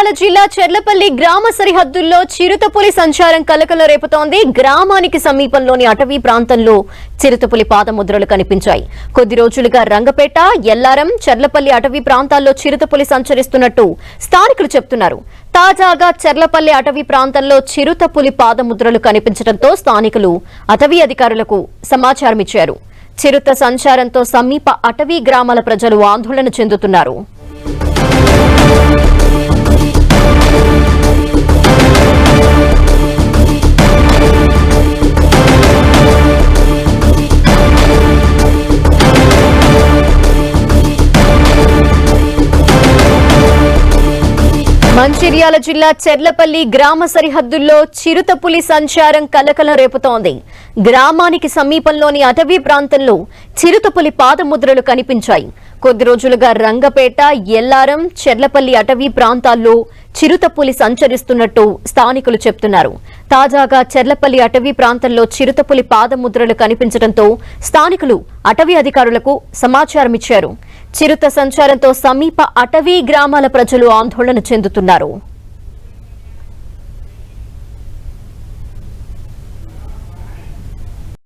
మంచిర్యాల జిల్లా చెర్లపల్లి గ్రామ సరిహద్దుల్లో చిరుతపులి సంచారం కలకలం రేపుతోంది. గ్రామానికి సమీపంలోని అటవీ ప్రాంతంలో చిరుతపులి పాదముద్రలు కనిపించాయి. కొద్ది రోజులుగా రంగపేట, ఎల్లారం, చెర్లపల్లి అటవీ ప్రాంతాల్లో చిరుతపులి సంచరిస్తున్నట్టు స్థానికులు చెబుతున్నారు. తాజాగా చెర్లపల్లి అటవీ ప్రాంతంలో చిరుతపులి పాదముద్రలు కనిపించడంతో స్థానికులు అటవీ అధికారులకు సమాచారం ఇచ్చారు. చిరుత సంచారంతో సమీప అటవీ గ్రామాల ప్రజలు ఆందోళన చెందుతున్నారు. మంచిర్యాల జిల్లా చెర్లపల్లి గ్రామ సరిహద్దుల్లో చిరుతపులి సంచారం కలకలం రేపుతోంది. గ్రామానికి సమీపంలోని అటవీ ప్రాంతంలో చిరుతపులి పాదముద్రలు కనిపించాయి. కొద్ది రోజులుగా రంగపేట, ఎల్లారం, చెర్లపల్లి అటవీ ప్రాంతాల్లో చిరుతపులి సంచరిస్తున్నట్టు స్థానికులు చెబుతున్నారు. తాజాగా చెర్లపల్లి అటవీ ప్రాంతంలో చిరుతపులి పాదముద్రలు కనిపించడంతో స్థానికులు అటవీ అధికారులకు సమాచారం ఇచ్చారు. చిరుత సంచారంతో సమీప అటవీ గ్రామాల ప్రజలు ఆందోళన చెందుతున్నారు.